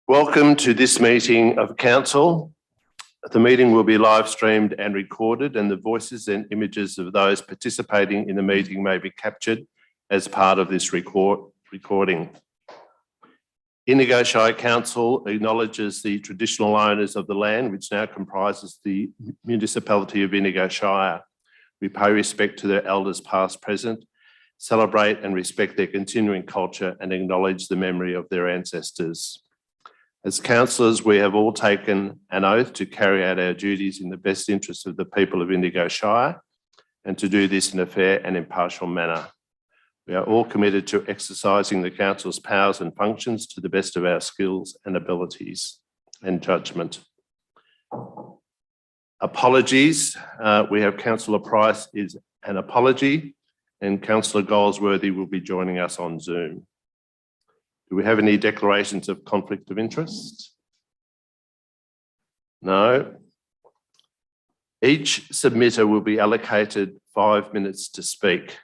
Welcome to this meeting of Council. The meeting will be live streamed and recorded, and the voices and images of those participating in the meeting may be captured as part of this recording. Indigo Shire Council acknowledges the traditional owners of the land which now comprises the municipality of Indigo Shire. We pay respect to their elders past, present, celebrate and respect their continuing culture and acknowledge the memory of their ancestors. As councillors, we have all taken an oath to carry out our duties in the best interest of the people of Indigo Shire and to do this in a fair and impartial manner. We are all committed to exercising the council's powers and functions to the best of our skills and abilities and judgment. Apologies. We have Councillor Price is an apology and Councillor Goldsworthy will be joining us on Zoom. Do we have any declarations of conflict of interest? No. Each submitter will be allocated 5 minutes to speak.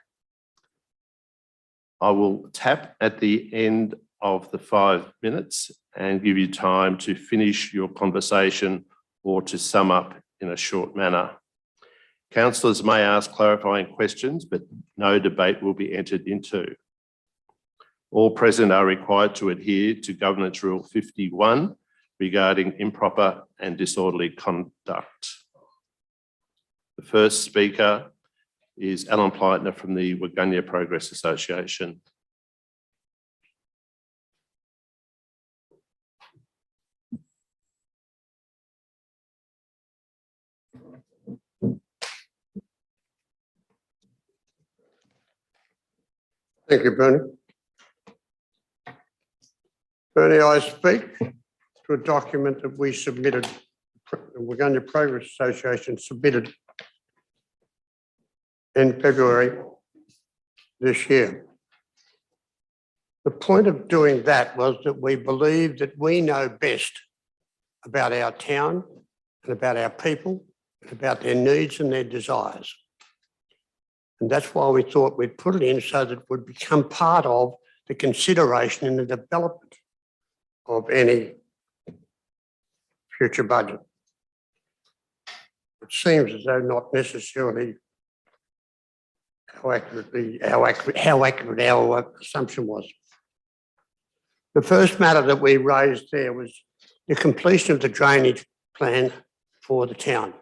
I will tap at the end of the 5 minutes and give you time to finish your conversation or to sum up in a short manner. Councillors may ask clarifying questions, but no debate will be entered into. All present are required to adhere to Governance Rule 51 regarding improper and disorderly conduct. The first speaker is Alan Pleitner from the Waganya Progress Association. Thank you, Bernie. Bernie, I speak to a document that we submitted, the Waganya Progress Association submitted in February this year. The point of doing that was that we believe that we know best about our town and about our people and about their needs and their desires. And that's why we thought we'd put it in so that it would become part of the consideration in the development of any future budget. It seems as though not necessarily how accurate our assumption was. The first matter that we raised there was the completion of the drainage plan for the town.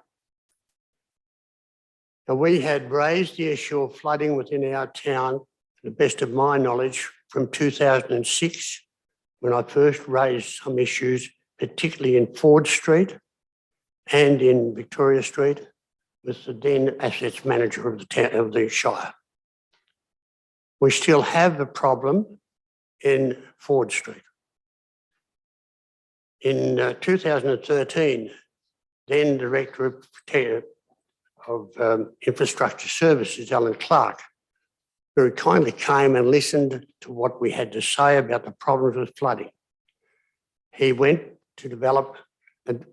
Now, we had raised the issue of flooding within our town, to the best of my knowledge, from 2006, when I first raised some issues, particularly in Ford Street and in Victoria Street, with the then assets manager of the town of the Shire. We still have a problem in Ford Street. In 2013, then Director of Infrastructure Services, Alan Clark, very kindly came and listened to what we had to say about the problems with flooding. He went to develop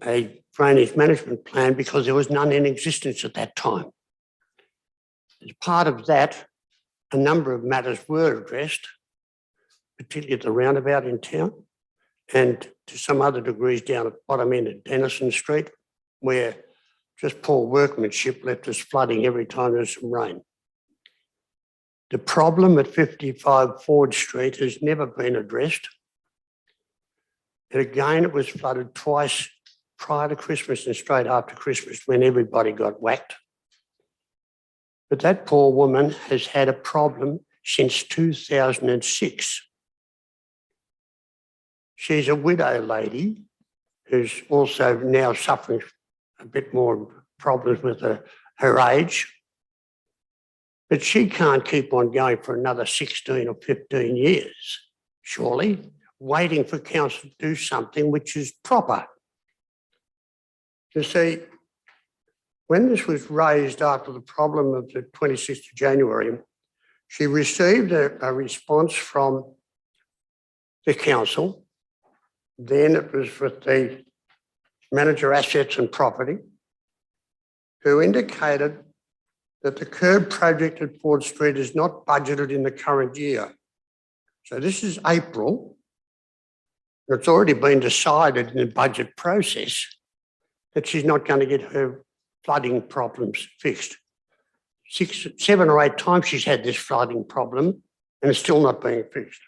a drainage management plan because there was none in existence at that time. As part of that, a number of matters were addressed, particularly at the roundabout in town and to some other degrees down at the bottom end of Denison Street, where just poor workmanship left us flooding every time there's some rain. The problem at 55 Ford Street has never been addressed. And again, it was flooded twice prior to Christmas and straight after Christmas when everybody got whacked. But that poor woman has had a problem since 2006. She's a widow lady who's also now suffering a bit more problems with her age. But she can't keep on going for another 16 or 15 years, surely, waiting for council to do something which is proper. You see, when this was raised after the problem of the 26th of January, she received a response from the council. Then it was with the manager assets and property, who indicated that the curb project at Ford Street is not budgeted in the current year. So this is April, It's already been decided in the budget process that she's not going to get her flooding problems fixed. 7 or 8 times she's had this flooding problem and it's still not being fixed.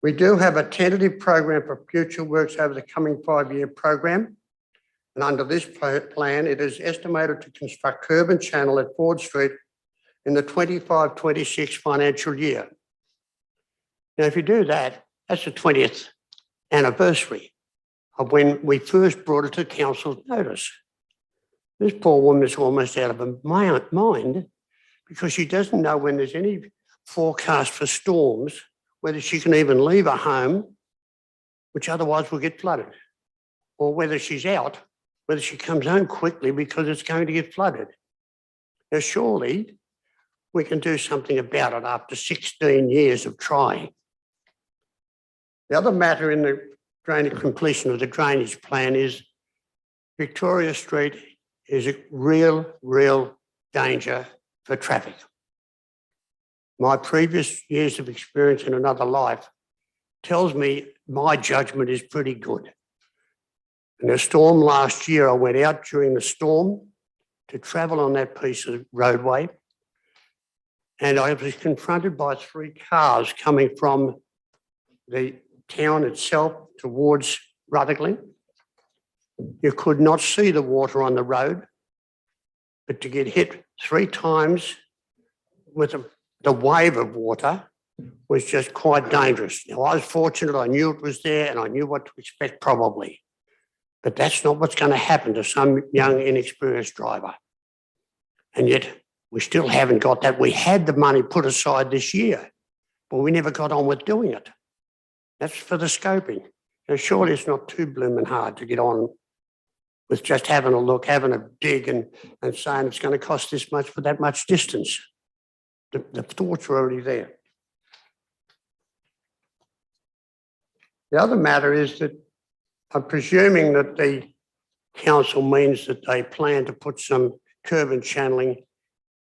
We do have a tentative program for future works over the coming 5-year program. And under this plan, it is estimated to construct curb and channel at Ford Street in the 25-26 financial year. Now, if you do that, that's the 20th anniversary of when we first brought it to council's notice. This poor woman is almost out of her mind because she doesn't know when there's any forecast for storms, whether she can even leave her home, which otherwise will get flooded, or whether she's out, whether she comes home quickly because it's going to get flooded. Now, surely we can do something about it after 16 years of trying. The other matter in the completion of the drainage plan is Victoria Street is a real danger for traffic. My previous years of experience in another life tells me my judgment is pretty good. In a storm last year, I went out during the storm to travel on that piece of roadway, and I was confronted by 3 cars coming from the town itself towards Rutherglen. You could not see the water on the road, but to get hit 3 times with the wave of water was just quite dangerous. Now, I was fortunate, I knew it was there and I knew what to expect probably. But that's not what's going to happen to some young, inexperienced driver. And yet we still haven't got that. We had the money put aside this year, but we never got on with doing it. That's for the scoping. Now, surely it's not too blooming hard to get on with just having a look, having a dig and saying it's going to cost this much for that much distance. The thoughts are already there. The other matter is that I'm presuming that the council means that they plan to put some curb and channeling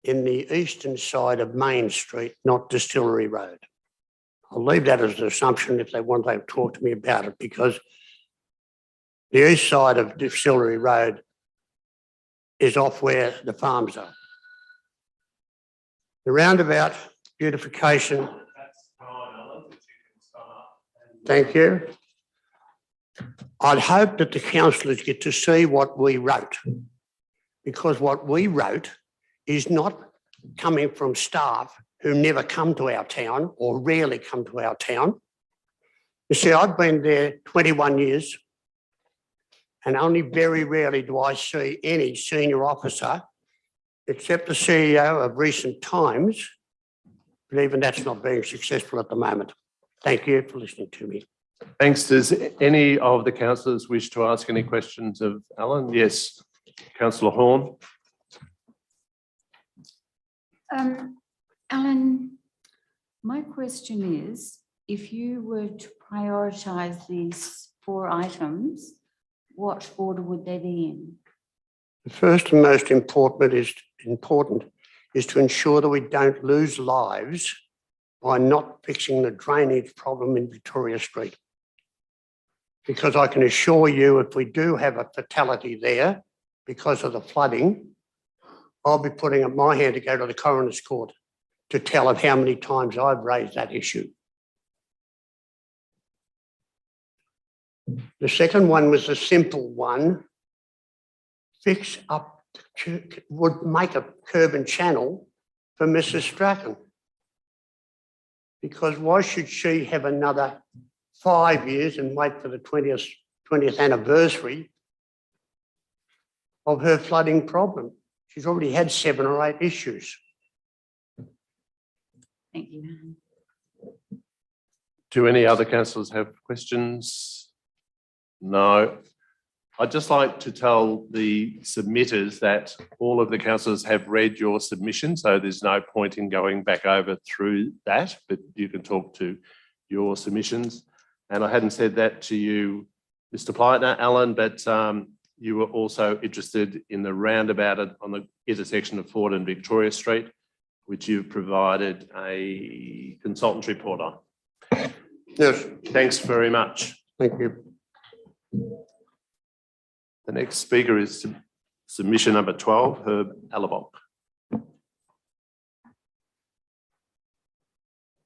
in the eastern side of Main Street, not Distillery Road. I'll leave that as an assumption if they want to talk to me about it, because the east side of Distillery Road is off where the farms are. The roundabout beautification. Thank you. I'd hope that the councillors get to see what we wrote, because what we wrote is not coming from staff who never come to our town or rarely come to our town. You see, I've been there 21 years and only very rarely do I see any senior officer, except the CEO of recent times, but even that's not being successful at the moment. Thank you for listening to me. Thanks. Does any of the councillors wish to ask any questions of Alan? Yes, Councillor Horn. Alan, my question is, if you were to prioritise these 4 items, what order would they be in? The first and most important is to ensure that we don't lose lives by not fixing the drainage problem in Victoria Street. Because I can assure you, if we do have a fatality there because of the flooding, I'll be putting up my hand to go to the coroner's court to tell of how many times I've raised that issue. The second one was a simple one. Fix up, would make a curb and channel for Mrs. Strachan. Because why should she have another 5 years and wait for the 20th anniversary of her flooding problem? She's already had 7 or 8 issues. Thank you. Do any other councillors have questions? No. I'd just like to tell the submitters that all of the councillors have read your submission, so there's no point in going back over through that, but you can talk to your submissions. And I hadn't said that to you, Mr. Pleitner, Alan, but you were also interested in the roundabout on the intersection of Ford and Victoria Street, which you've provided a consultant report on. Yes, Thanks very much. thank you. The next speaker is submission number 12, Herb Alabok.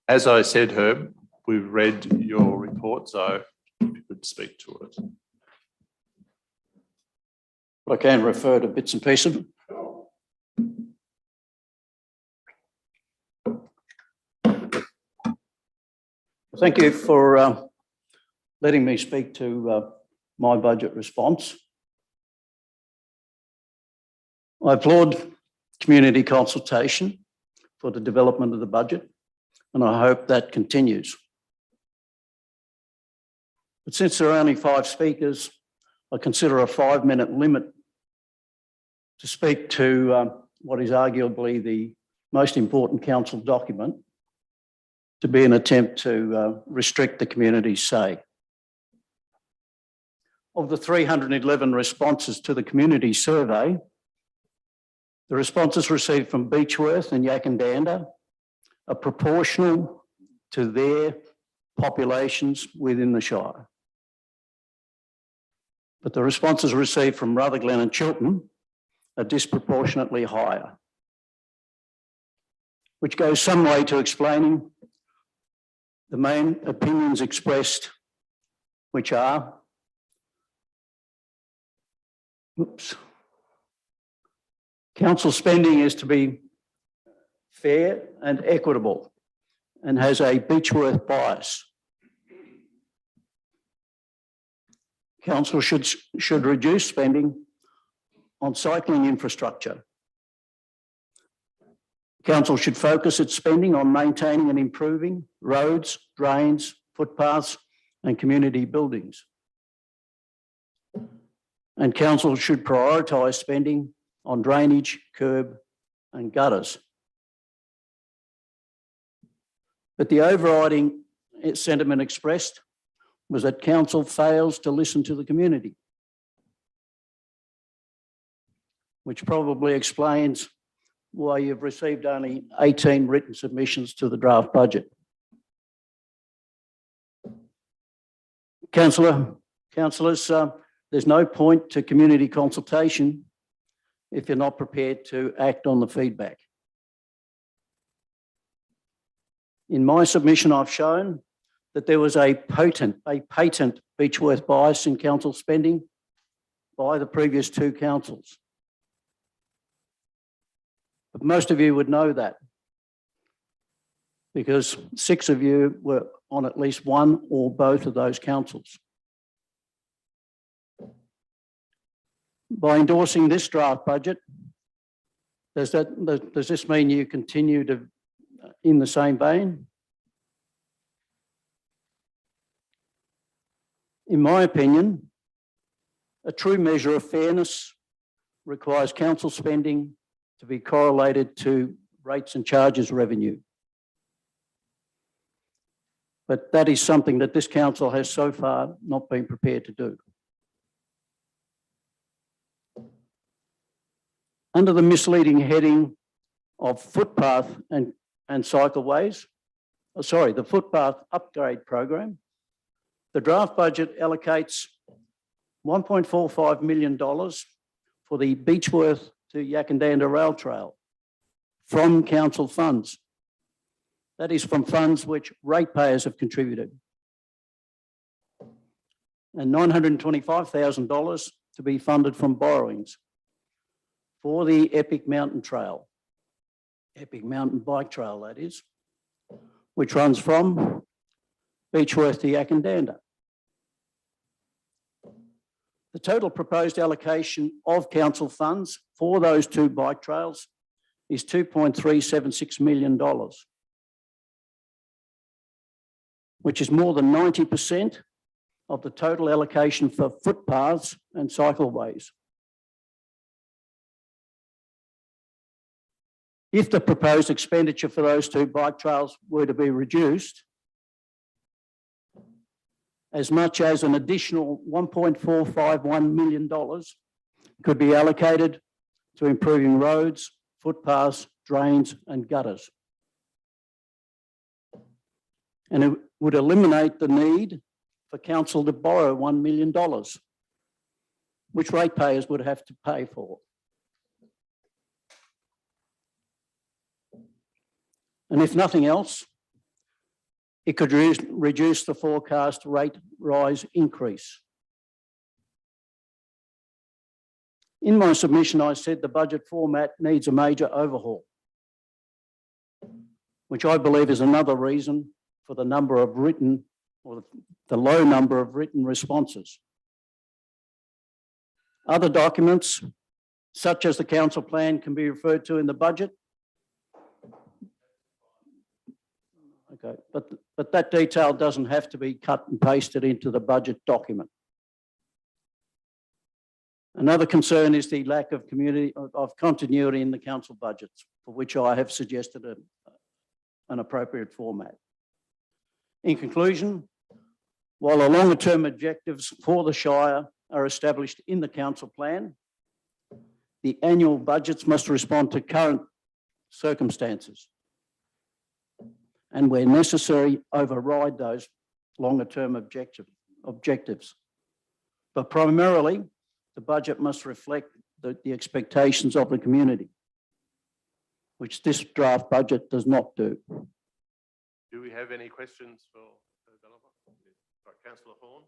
As I said, Herb, we've read your report, so if you could speak to it. I can refer to bits and pieces. Thank you for letting me speak to my budget response. I applaud community consultation for the development of the budget, and I hope that continues. But since there are only 5 speakers, I consider a 5-minute limit to speak to what is arguably the most important council document to be an attempt to restrict the community's say. Of the 311 responses to the community survey, the responses received from Beechwood and Yakananda are proportional to their populations within the Shire. But the responses received from Rutherglen and Chiltern are disproportionately higher, which goes some way to explaining the main opinions expressed, which are, council spending is to be fair and equitable and has a Beechworth bias. Council should reduce spending on cycling infrastructure. Council should focus its spending on maintaining and improving roads, drains, footpaths and community buildings. And council should prioritise spending on drainage, curb and gutters. But the overriding sentiment expressed was that council fails to listen to the community, which probably explains why you've received only 18 written submissions to the draft budget. Councillors, there's no point to community consultation if you're not prepared to act on the feedback. In my submission, I've shown that there was a patent Beechworth bias in council spending by the previous 2 councils. But most of you would know that because 6 of you were on at least one or both of those councils. By endorsing this draft budget, does this mean you continue to in the same vein? In my opinion, a true measure of fairness requires council spending to be correlated to rates and charges revenue. But that is something that this council has so far not been prepared to do. Under the misleading heading of footpath and cycleways, the footpath upgrade program, the draft budget allocates $1.45 million for the Beechworth to Yakananda Rail Trail from council funds. That is from funds which ratepayers have contributed. And $925,000 to be funded from borrowings for the Epic Mountain Trail, Epic Mountain Bike Trail that is, which runs from Beechworth to Yakananda. The total proposed allocation of council funds for those 2 bike trails is $2.376 million, which is more than 90% of the total allocation for footpaths and cycleways. If the proposed expenditure for those 2 bike trails were to be reduced, as much as an additional $1.451 million could be allocated to improving roads, footpaths, drains and gutters. And would eliminate the need for council to borrow $1 million, which ratepayers would have to pay for. And if nothing else, it could reduce the forecast rate rise increase. In my submission, I said the budget format needs a major overhaul, which I believe is another reason for the number of written, or the low number of written responses. Other documents, such as the council plan, can be referred to in the budget. Okay, but that detail doesn't have to be cut and pasted into the budget document. Another concern is the lack of continuity in the council budgets, for which I have suggested an appropriate format. In conclusion, while the longer term objectives for the Shire are established in the council plan, the annual budgets must respond to current circumstances and, where necessary, override those longer term objectives. But primarily, the budget must reflect the expectations of the community, which this draft budget does not do. Do we have any questions for the developer? Right, Councillor Horn.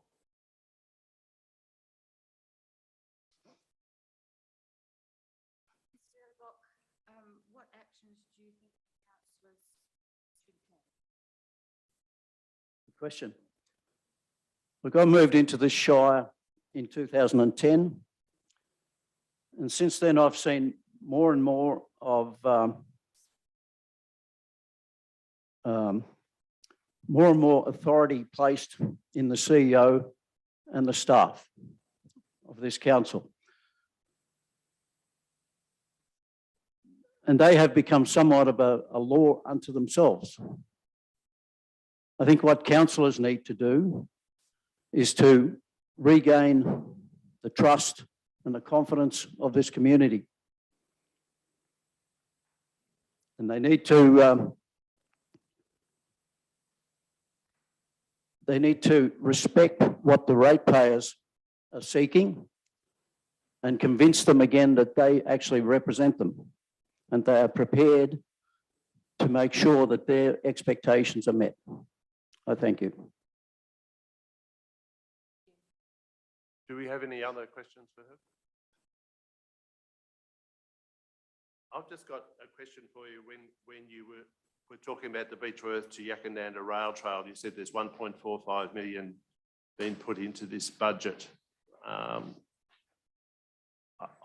Mr. Bock, what actions do you think councillors should take? Good question. Look, I moved into this Shire in 2010, and since then I've seen more and more of more and more authority placed in the CEO and the staff of this council. And they have become somewhat of a law unto themselves. I think what councillors need to do is to regain the trust and the confidence of this community. And they need to respect what the ratepayers are seeking and convince them again that they actually represent them and they are prepared to make sure that their expectations are met. I thank you. Do we have any other questions for her? I've just got a question for you. When you were talking about the Beechwood to Yakananda rail trail, you said there's 1.45 million being put into this budget. I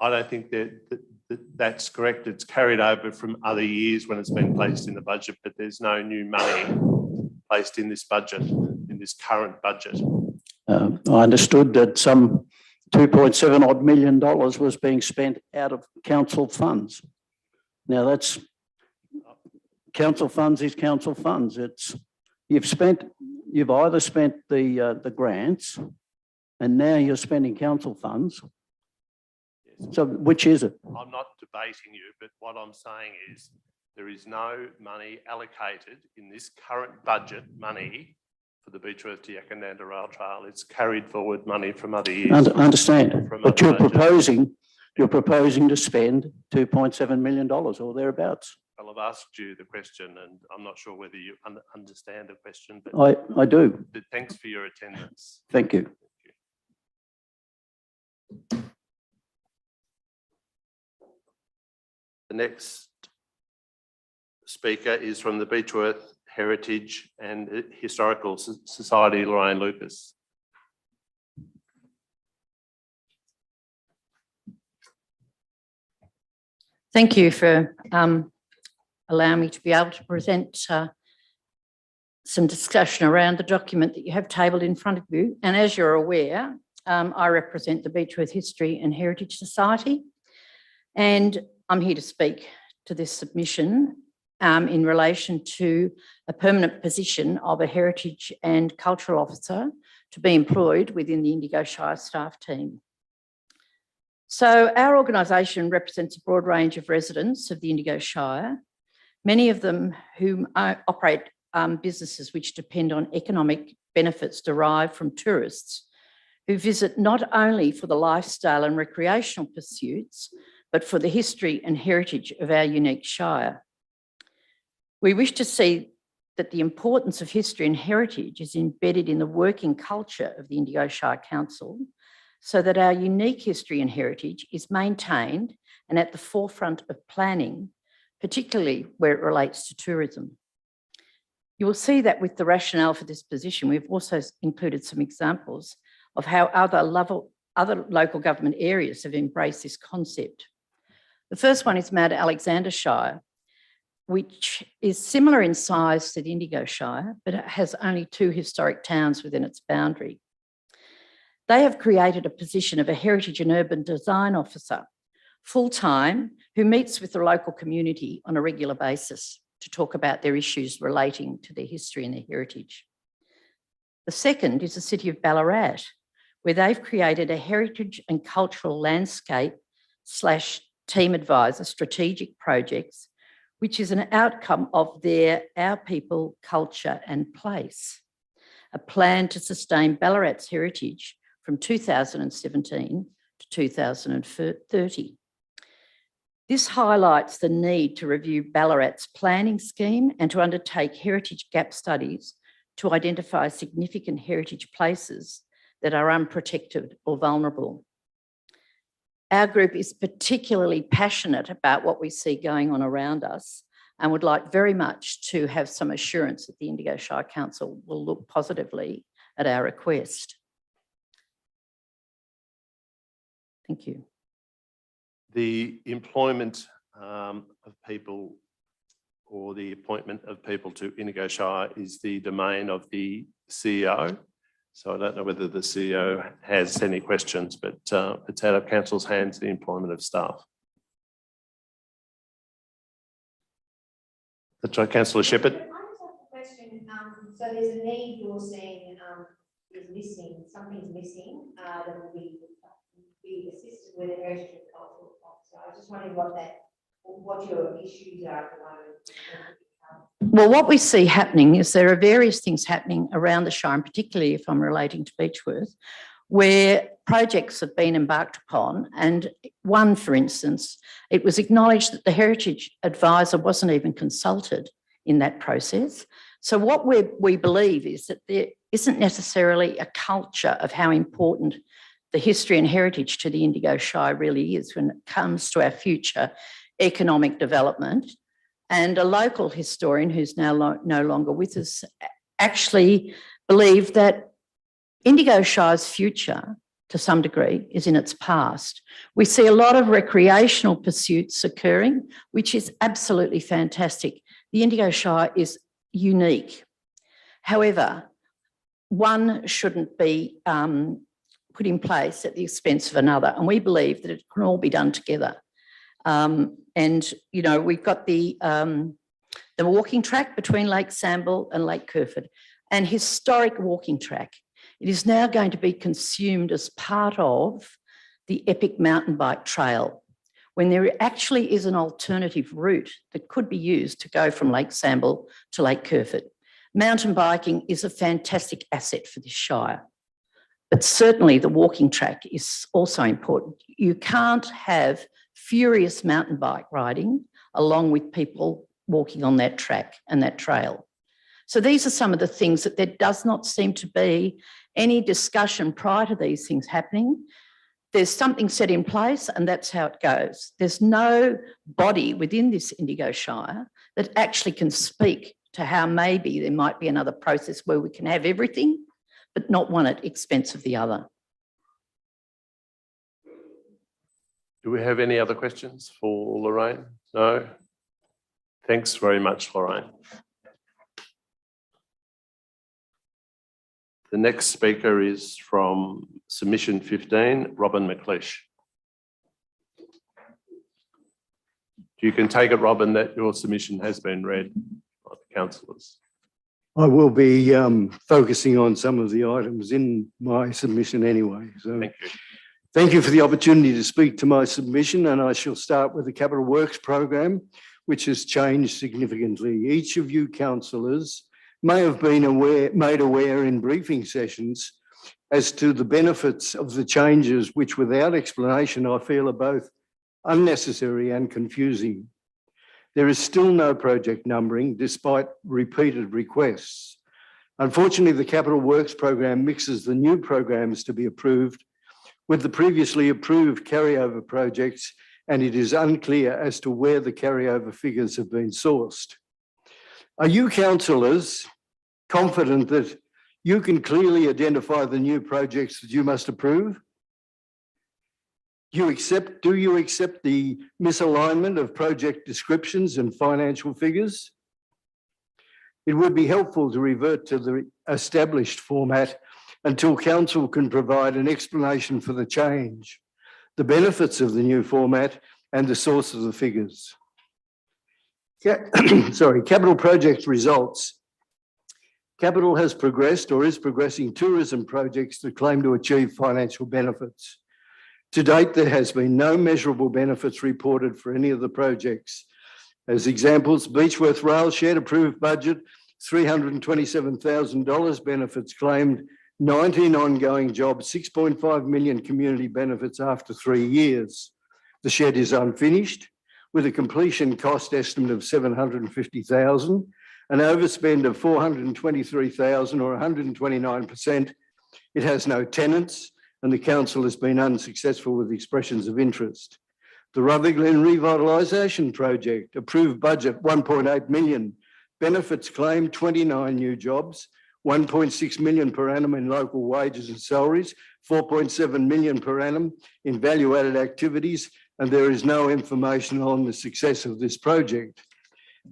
don't think that's correct. It's carried over from other years when it's been placed in the budget, but there's no new money placed in this budget, in this current budget. I understood that some $2.7 odd million was being spent out of council funds. Now that's council funds is council funds. It's you've either spent the grants, and now you're spending council funds. Yes. So which is it? I'm not debating you, but what I'm saying is there is no money allocated in this current budget money for the Beechwood to Yakananda rail trail. It's carried forward money from other years. Understand, but you're proposing to spend $2.7 million or thereabouts. Well, I've asked you the question and I'm not sure whether you understand the question, but I do. But thanks for your attendance. Thank you. The next speaker is from the Beechwood Heritage and Historical Society, Lorraine Lucas. Thank you for allowing me to be able to present some discussion around the document that you have tabled in front of you. And as you're aware, I represent the Beechwood History and Heritage Society, and I'm here to speak to this submission in relation to a permanent position of a Heritage and Cultural Officer to be employed within the Indigo Shire staff team. So our organisation represents a broad range of residents of the Indigo Shire, many of them who operate businesses which depend on economic benefits derived from tourists who visit not only for the lifestyle and recreational pursuits, but for the history and heritage of our unique shire. We wish to see that the importance of history and heritage is embedded in the working culture of the Indigo Shire Council, so that our unique history and heritage is maintained and at the forefront of planning, particularly where it relates to tourism. You will see that with the rationale for this position, we've also included some examples of how other local government areas have embraced this concept. The first one is Mount Alexander Shire, which is similar in size to the Indigo Shire, but it has only 2 historic towns within its boundary. They have created a position of a heritage and urban design officer, full-time, who meets with the local community on a regular basis to talk about their issues relating to their history and their heritage. The second is the city of Ballarat, where they've created a heritage and cultural landscape / team advisor strategic projects, which is an outcome of their Our People, Culture and Place, a plan to sustain Ballarat's heritage from 2017 to 2030. This highlights the need to review Ballarat's planning scheme and to undertake heritage gap studies to identify significant heritage places that are unprotected or vulnerable. Our group is particularly passionate about what we see going on around us and would like very much to have some assurance that the Indigo Shire Council will look positively at our request. Thank you. The employment of people or the appointment of people to Indigo Shire is the domain of the CEO. So I don't know whether the CEO has any questions, but it's out of council's hands, the employment of staff. That's right, Councillor Shepherd. I just have a question. So there's a need you're saying is missing, something's missing that will be assisted with a heritage and cultural officer. I was just wondering what your issues are at the moment. Well, what we see happening is there are various things happening around the Shire, and particularly if I'm relating to Beechwood, where projects have been embarked upon. And one, for instance, it was acknowledged that the heritage advisor wasn't even consulted in that process. So what we believe is that there isn't necessarily a culture of how important the history and heritage to the Indigo Shire really is when it comes to our future economic development. And a local historian who's now no longer with us actually believed that Indigo Shire's future, to some degree, is in its past. We see a lot of recreational pursuits occurring, which is absolutely fantastic. The Indigo Shire is unique. However, one shouldn't be put in place at the expense of another, and we believe that it can all be done together. And, you know, we've got the walking track between Lake Samble and Lake Kerford, an historic walking track. It is now going to be consumed as part of the epic mountain bike trail, when there actually is an alternative route that could be used to go from Lake Samble to Lake Kerford. Mountain biking is a fantastic asset for this shire, but certainly the walking track is also important. You can't have furious mountain bike riding along with people walking on that track and that trail. So these are some of the things that there does not seem to be any discussion prior to these things happening. There's something set in place and that's how it goes. There's no body within this Indigo Shire that actually can speak to how maybe there might be another process where we can have everything, but not one at the expense of the other. Do we have any other questions for Lorraine? No? Thanks very much, Lorraine. The next speaker is from submission 15, Robin McLeish. You can take it, Robin, that your submission has been read by the councillors. I will be focusing on some of the items in my submission anyway. So Thank you. thank you for the opportunity to speak to my submission, and I shall start with the Capital Works program, which has changed significantly. Each of you councillors may have been made aware in briefing sessions as to the benefits of the changes, which without explanation I feel are both unnecessary and confusing. There is still no project numbering despite repeated requests. Unfortunately, the Capital Works program mixes the new programs to be approved with the previously approved carryover projects, and it is unclear as to where the carryover figures have been sourced. Are you councillors confident that you can clearly identify the new projects that you must approve? Do you accept the misalignment of project descriptions and financial figures? It would be helpful to revert to the established format until council can provide an explanation for the change, the benefits of the new format and the source of the figures. Capital project results. Capital has progressed or is progressing tourism projects that claim to achieve financial benefits. To date, there has been no measurable benefits reported for any of the projects. As examples, Beechwood rail shed approved budget, $327,000 benefits claimed, 19 ongoing jobs, 6.5 million community benefits after 3 years. The shed is unfinished with a completion cost estimate of $750,000, an overspend of $423,000 or 129%. It has no tenants and the council has been unsuccessful with expressions of interest. The Rutherglen Revitalisation Project, approved budget $1.8 million, benefits claimed 29 new jobs, 1.6 million per annum in local wages and salaries, 4.7 million per annum in value-added activities, and there is no information on the success of this project.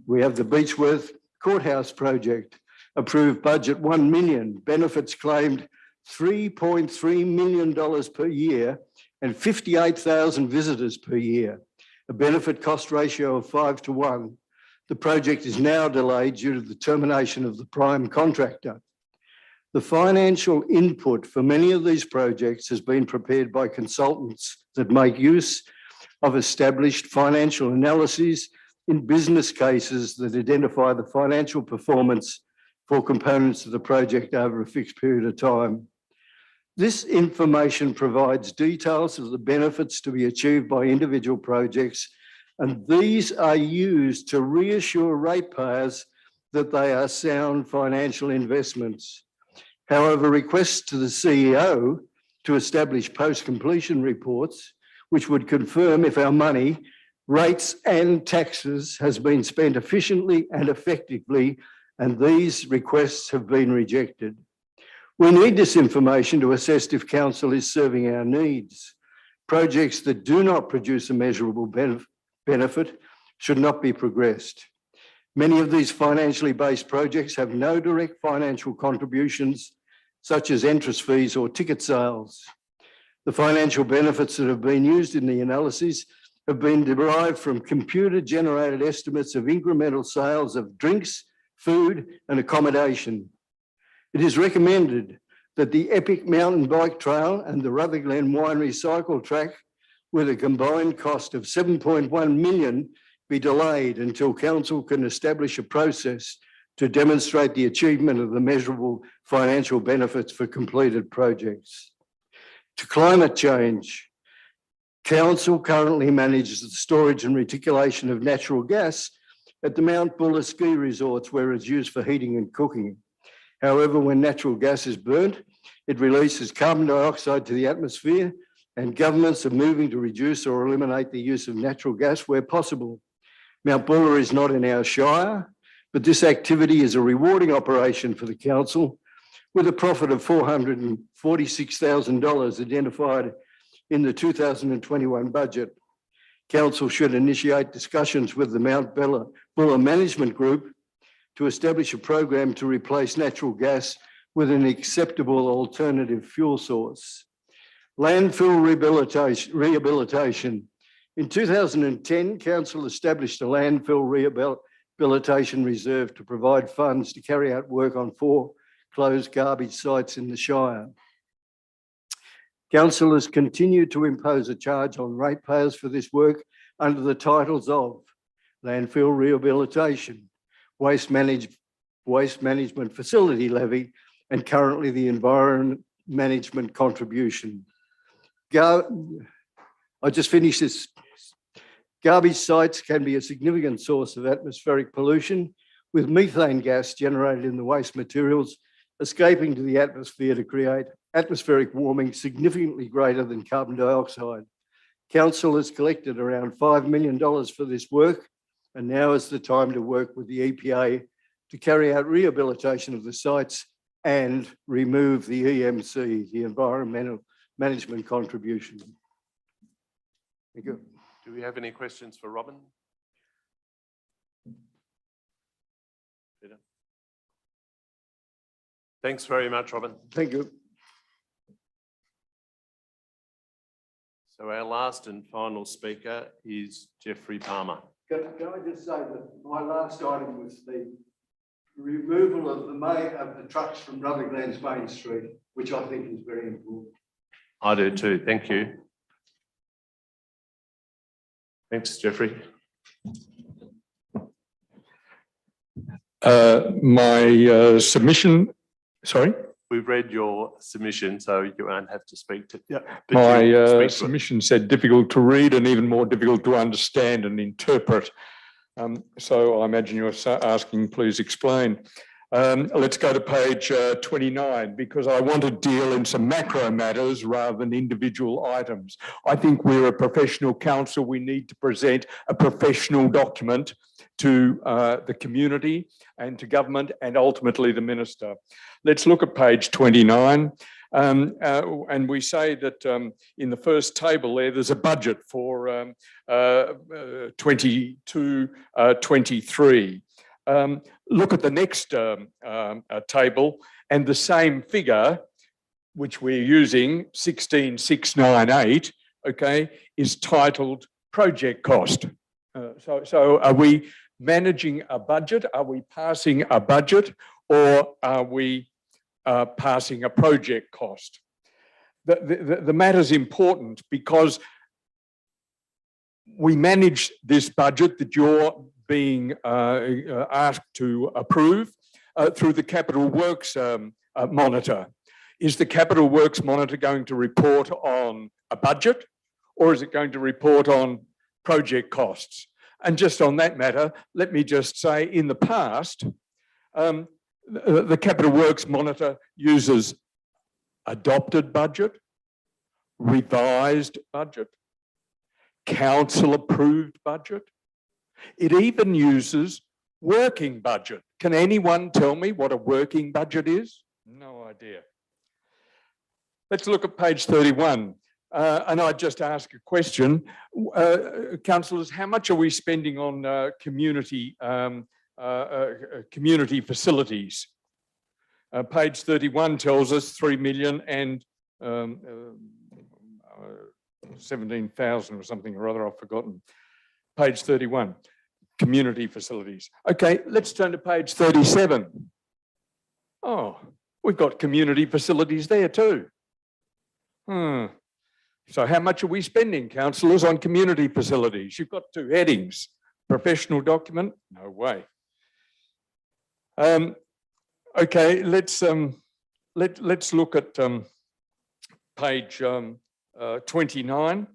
We have the Beechwood Courthouse Project, approved budget $1 million, benefits claimed $3.3 million per year and 58,000 visitors per year, a benefit cost ratio of 5:1. The project is now delayed due to the termination of the prime contractor. The financial input for many of these projects has been prepared by consultants that make use of established financial analyses in business cases that identify the financial performance for components of the project over a fixed period of time. This information provides details of the benefits to be achieved by individual projects, and these are used to reassure ratepayers that they are sound financial investments. However, requests to the CEO to establish post-completion reports, which would confirm if our money, rates and taxes has been spent efficiently and effectively, and these requests have been rejected. We need this information to assess if council is serving our needs. Projects that do not produce a measurable benefit should not be progressed. Many of these financially based projects have no direct financial contributions, such as entrance fees or ticket sales. The financial benefits that have been used in the analyses have been derived from computer-generated estimates of incremental sales of drinks, food and accommodation. It is recommended that the Epic Mountain Bike Trail and the Rutherglen Winery Cycle Track, with a combined cost of $7.1 million, be delayed until council can establish a process to demonstrate the achievement of the measurable financial benefits for completed projects. To climate change, council currently manages the storage and reticulation of natural gas at the Mount Buller ski resorts where it's used for heating and cooking. However, when natural gas is burnt, it releases carbon dioxide to the atmosphere, and governments are moving to reduce or eliminate the use of natural gas where possible. Mount Buller is not in our shire, but this activity is a rewarding operation for the council, with a profit of $446,000 identified in the 2021 budget. Council should initiate discussions with the Mount Buller Management Group to establish a program to replace natural gas with an acceptable alternative fuel source. Landfill rehabilitation. In 2010, Council established a landfill rehabilitation reserve to provide funds to carry out work on 4 closed garbage sites in the Shire. Councillors continue to impose a charge on ratepayers for this work under the titles of landfill rehabilitation, waste waste management facility levy and currently the environment management contribution. I just finished this. Garbage sites can be a significant source of atmospheric pollution, with methane gas generated in the waste materials escaping to the atmosphere to create atmospheric warming significantly greater than carbon dioxide. Council has collected around $5 million for this work, and now is the time to work with the EPA to carry out rehabilitation of the sites and remove the EMC, the environmental management contribution. Thank you. Do we have any questions for Robin? Peter? Thanks very much, Robin. Thank you. So our last and final speaker is Jeffrey Palmer. Can I just say that my last item was the removal of the trucks from Rutherglen's Main Street, which I think is very important. I do too. Thank you. Thanks, Jeffrey. My submission, sorry? We've read your submission, so you won't have to speak to it. My submission said difficult to read and even more difficult to understand and interpret. So I imagine you're asking, please explain. Let's go to page 29, because I want to deal in some macro matters rather than individual items. I think we're a professional council. We need to present a professional document to the community and to government and ultimately the minister. Let's look at page 29. And we say that in the first table there's a budget for 22-23. Look at the next table, and the same figure, which we're using, 16,698, okay, is titled project cost. So are we managing a budget? Are we passing a budget, or are we passing a project cost? The matter's important because we manage this budget that you're being asked to approve through the Capital Works Monitor. Is the Capital Works Monitor going to report on a budget, or is it going to report on project costs? And just on that matter, let me just say, in the past, the Capital Works Monitor uses adopted budget, revised budget, council approved budget. It even uses working budget. Can anyone tell me what a working budget is? No idea. Let's look at page 31. And I just ask a question. Councillors, how much are we spending on community facilities? Page 31 tells us 3,017,000 or something or other, I've forgotten. Page 31, community facilities. Okay, let's turn to page 37. Oh, we've got community facilities there too. So how much are we spending, councillors, on community facilities? You've got two headings. Professional document? No way. Okay, let's look at page 29.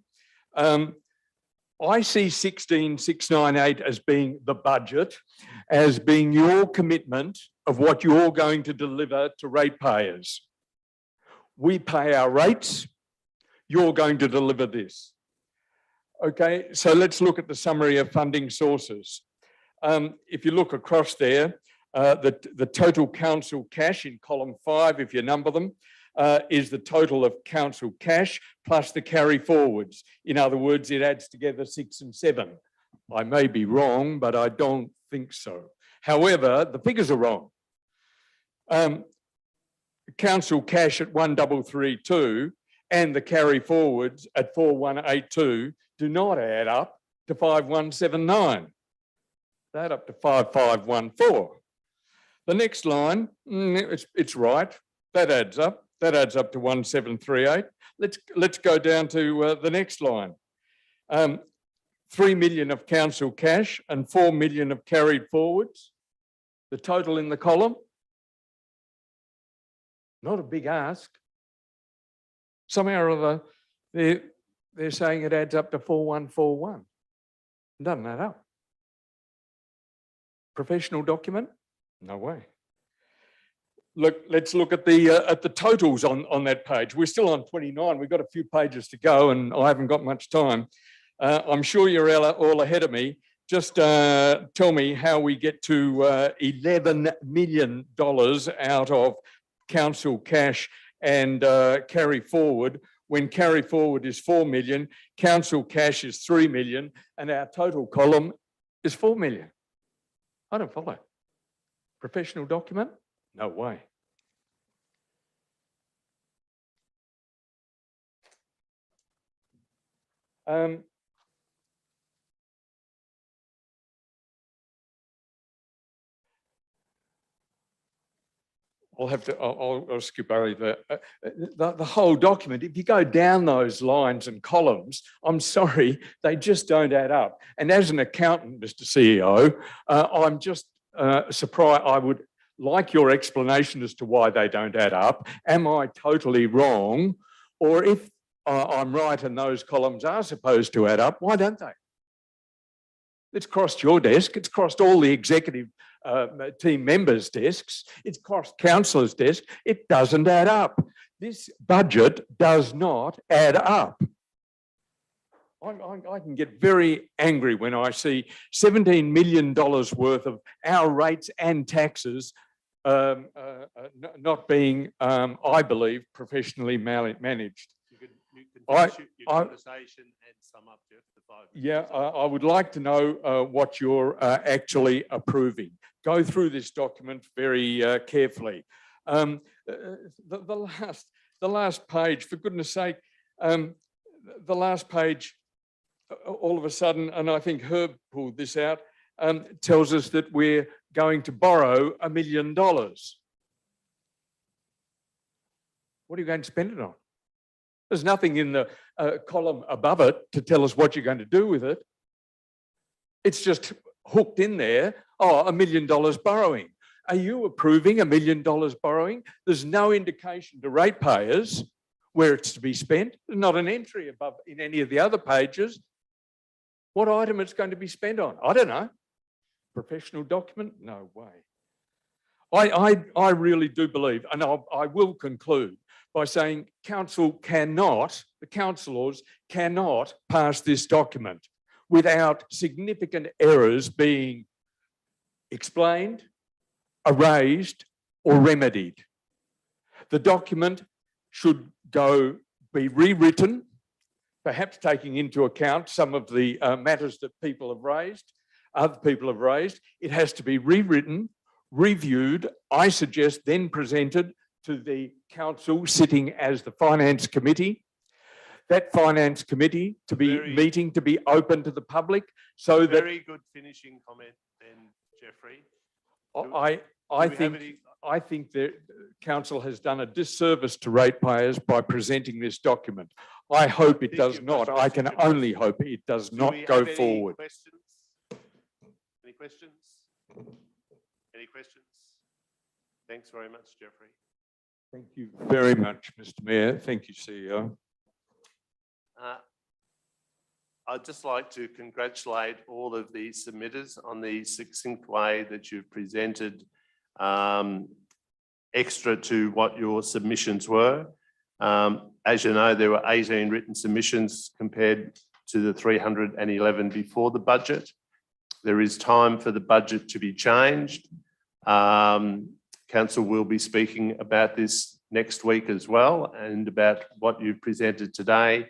I see 16,698 as being the budget, as being your commitment of what you're going to deliver to ratepayers. We pay our rates, you're going to deliver this. Okay, so let's look at the summary of funding sources. If you look across there, the total council cash in column 5, if you number them, is the total of council cash plus the carry forwards. In other words, it adds together 6 and 7. I may be wrong, but I don't think so. However, the figures are wrong. Council cash at 1,332 and the carry forwards at 4,182 do not add up to 5,179. They add up to 5,514. The next line, it's right. That adds up. That adds up to 1,738. Let's go down to the next line. 3 million of council cash and 4 million of carried forwards. The total in the column? Not a big ask. Somehow or other, they're saying it adds up to 4141. Doesn't add up. Professional document? No way. Look, let's look at the totals on that page. We're still on 29. We've got a few pages to go, and I haven't got much time. I'm sure you're all ahead of me. Just tell me how we get to $11 million out of council cash and carry forward, when carry forward is 4 million, council cash is 3 million, and our total column is 4 million. I don't follow. Professional document? No way. I'll skip over the whole document. If you go down those lines and columns, I'm sorry, they just don't add up. And as an accountant, Mr. CEO, I'm just surprised. I would like your explanation as to why they don't add up. Am I totally wrong? Or if I'm right and those columns are supposed to add up, why don't they? It's crossed your desk. It's crossed all the executive team members' desks. It's crossed councillors' desks. It doesn't add up. This budget does not add up. I can get very angry when I see $17 million worth of our rates and taxes not being, I believe, professionally managed. You can finish your conversation and sum up, Jeff, the 5 minutes. Yeah, I would like to know what you're actually approving. Go through this document very carefully. The last page, for goodness sake, the last page, all of a sudden, and I think Herb pulled this out, tells us that we're going to borrow $1 million. What are you going to spend it on? There's nothing in the column above it to tell us what you're going to do with it. It's just hooked in there. Oh, $1 million borrowing. Are you approving $1 million borrowing? There's no indication to ratepayers where it's to be spent. There's not an entry above in any of the other pages. What item it's going to be spent on? I don't know. Professional document? No way. I really do believe, and I will conclude by saying the councillors cannot pass this document without significant errors being explained, erased, or remedied. The document should be rewritten, perhaps taking into account some of the matters that other people have raised. It has to be rewritten, reviewed, I suggest then presented to the council sitting as the finance committee. That finance committee to be open to the public so that... Very good finishing comment then, Jeffrey. I think the council has done a disservice to ratepayers by presenting this document. I hope it does not. I can only hope it does not go forward. Any questions? Any questions? Thanks very much, Jeffrey. Thank you very much, Mr. Mayor. Thank you, CEO. I'd just like to congratulate all of the submitters on the succinct way that you've presented extra to what your submissions were. As you know, there were 18 written submissions compared to the 311 before the budget. There is time for the budget to be changed. Council will be speaking about this next week as well, and about what you've presented today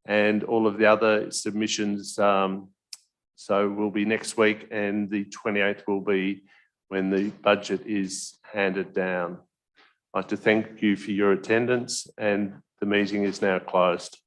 and all of the other submissions. So will be next week, and the 28th will be when the budget is handed down. I'd like to thank you for your attendance, and the meeting is now closed.